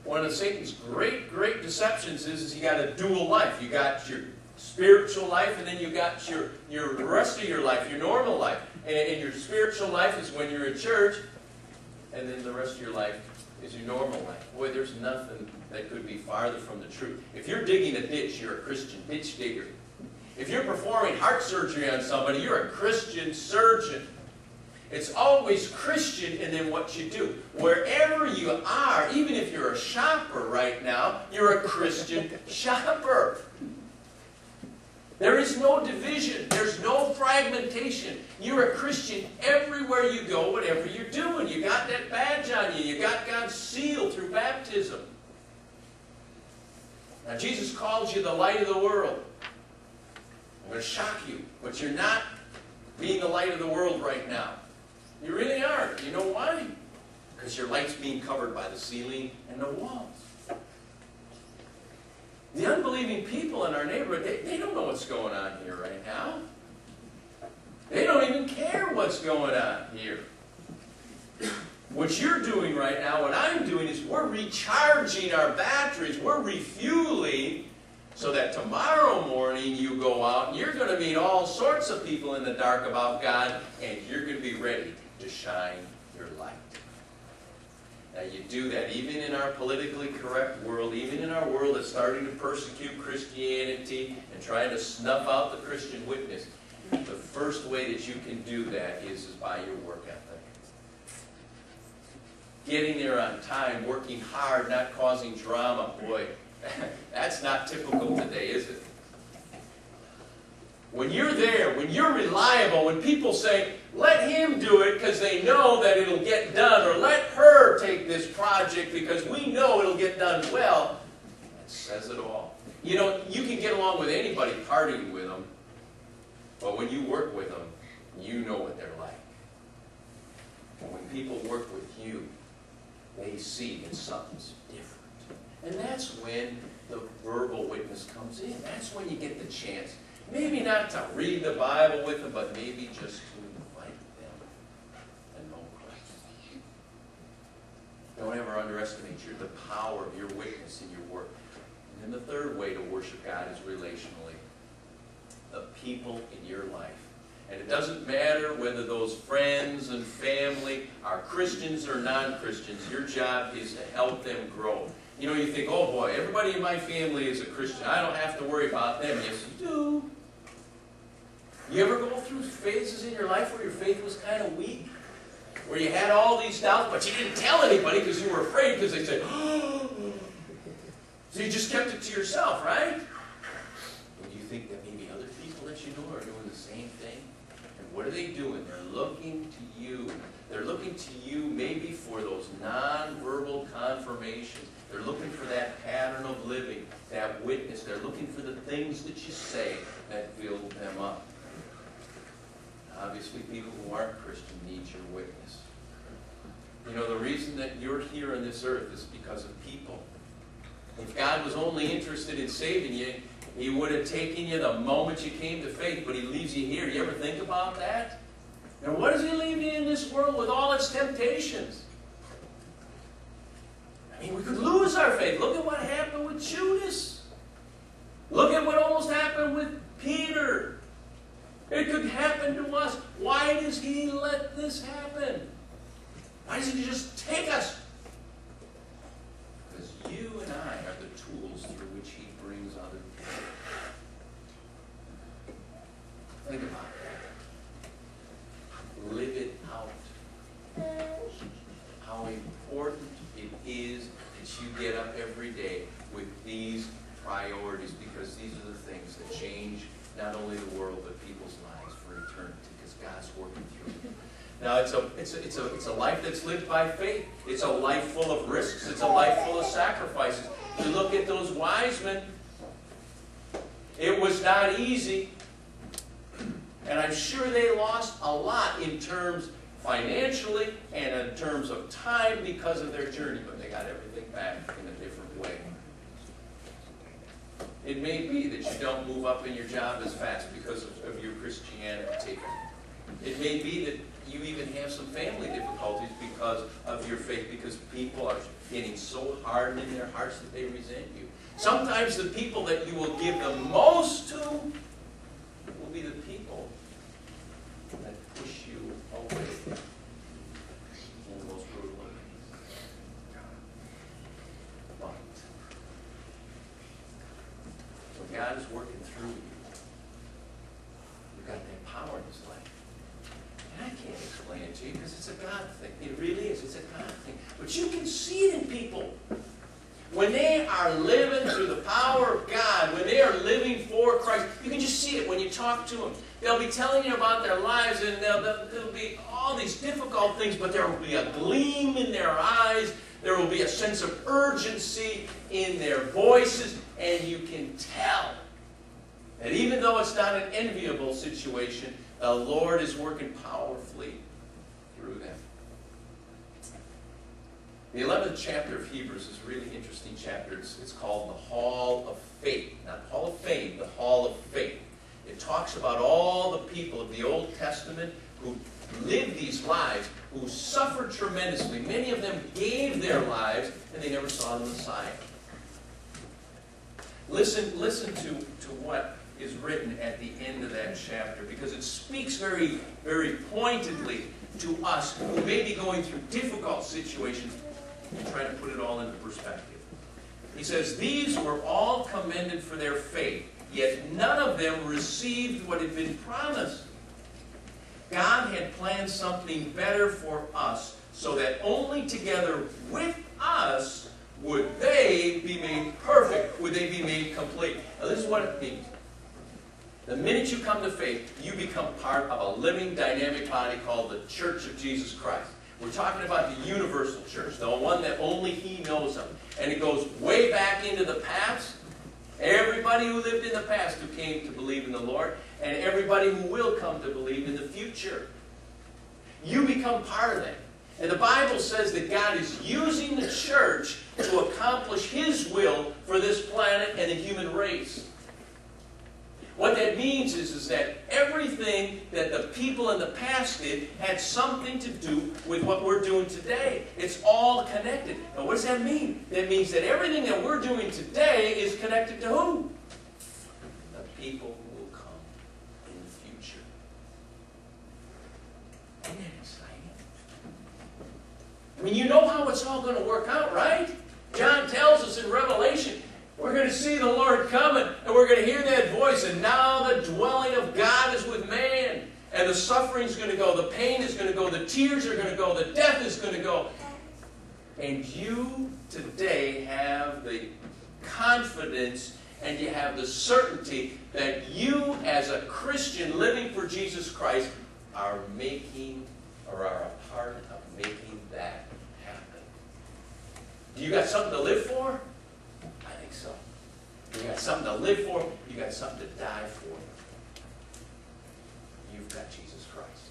One of Satan's great deceptions is you got a dual life. You got your spiritual life, and then you got your rest of your life, your normal life. And your spiritual life is when you're in church, and then the rest of your life is your normal life. Boy, there's nothing that could be farther from the truth. If you're digging a ditch, you're a Christian ditch digger. If you're performing heart surgery on somebody, you're a Christian surgeon. It's always Christian and then what you do. Wherever you are, even if you're a shopper right now, you're a Christian shopper. There is no division. There's no fragmentation. You're a Christian everywhere you go, whatever you're doing. You got that badge on you. You got God's seal through baptism. Now, Jesus calls you the light of the world. I'm going to shock you, but you're not being the light of the world right now. You really aren't. You know why? Because your light's being covered by the ceiling and the walls. The unbelieving people in our neighborhood, they don't know what's going on here right now. They don't even care what's going on here. What you're doing right now, what I'm doing, is we're recharging our batteries. We're refueling so that tomorrow morning you go out and you're going to meet all sorts of people in the dark about God, and you're going to be ready to shine your light. Now you do that even in our politically correct world, even in our world that's starting to persecute Christianity and trying to snuff out the Christian witness. The first way that you can do that is by your work ethic. Getting there on time, working hard, not causing drama. Boy, that's not typical today, is it? When you're there, when you're reliable, when people say, let him do it because they know that it'll get done, or let her take this project because we know it'll get done well, that says it all. You know, you can get along with anybody partying with them, but when you work with them, you know what they're like. And when people work with you, they see that something's different. And that's when the verbal witness comes in. That's when you get the chance. Maybe not to read the Bible with them, but maybe just to invite them to know Christ. Don't ever underestimate the power of your witness in your work. And then the third way to worship God is relationally. The people in your life. And it doesn't matter whether those friends and family are Christians or non-Christians. Your job is to help them grow. You know, you think, oh boy, everybody in my family is a Christian. I don't have to worry about them. Yes, you do. You ever go through phases in your life where your faith was kind of weak? Where you had all these doubts, but you didn't tell anybody because you were afraid because they said, oh. So you just kept it to yourself, right? And you think that maybe other people that you know are doing the same thing? And what are they doing? They're looking to you. They're looking to you maybe for those non-verbal confirmations. They're looking for that pattern of living, that witness. They're looking for the things that you say that build them up. Obviously, people who aren't Christian need your witness. You know, the reason that you're here on this earth is because of people. If God was only interested in saving you, He would have taken you the moment you came to faith, but He leaves you here. You ever think about that? And what does He leave you in this world with all its temptations? I mean, we could lose our faith. Look at what happened with Judas. Look at what almost happened with Peter. It could happen to us. Why does He let this happen? Why doesn't He just take us? Because you and I are the tools through which He brings other people. Think about that. Live it out. How important it is that you get up every day with these priorities, because these are the things that change not only the world but people's lives for eternity, because God's working through it. Now it's a life that's lived by faith. It's a life full of risks. It's a life full of sacrifices. You look at those wise men. It was not easy. And I'm sure they lost a lot in terms financially and in terms of time because of their journey, but they got everything back in a different way. It may be that you don't move up in your job as fast because of your Christianity. It may be you even have some family difficulties because of your faith, because people are getting so hardened in their hearts that they resent you. Sometimes the people that you will give the most to will be the people that push you away in the most brutal ways. But when God is working through you, you've got that power in His life. And I can't explain it to you because it's a God thing. It really is. It's a God thing. But you can see it in people. When they are living through the power of God, when they are living for Christ, you can just see it when you talk to them. They'll be telling you about their lives, and there'll be all these difficult things, but there will be a gleam in their eyes. There will be a sense of urgency in their voices, and you can tell that even though it's not an enviable situation, the Lord is working powerfully through them. The 11th chapter of Hebrews is a really interesting chapter. It's called the Hall of Faith. Not the Hall of Fame, the Hall of Faith. It talks about all the people of the Old Testament who lived these lives, who suffered tremendously. Many of them gave their lives, and they never saw the Messiah. Listen to what is written at the end of that chapter, because it speaks very, very pointedly to us who may be going through difficult situations, and try to put it all into perspective. He says, "These were all commended for their faith, yet none of them received what had been promised. God had planned something better for us, so that only together with us would they be made perfect, would they be made complete." Now this is what it means. The minute you come to faith, you become part of a living, dynamic body called the Church of Jesus Christ. We're talking about the universal church, the one that only He knows of. And it goes way back into the past. Everybody who lived in the past who came to believe in the Lord, and everybody who will come to believe in the future. You become part of that. And the Bible says that God is using the church to accomplish His will for this planet and the human race. What that means is that everything that the people in the past did had something to do with what we're doing today. It's all connected. Now what does that mean? That means that everything that we're doing today is connected to who? The people who will come in the future. Isn't that exciting? I mean, you know how it's all going to work out, right? John tells us in Revelation, we're going to see the Lord coming, and we're going to hear that voice, and now the dwelling of God is with man. And the suffering is going to go, the pain is going to go, the tears are going to go, the death is going to go. And you today have the confidence and you have the certainty that you as a Christian living for Jesus Christ are making or are a part of making that happen. Do you got something to live for? So, you got something to live for, you got something to die for. You've got Jesus Christ.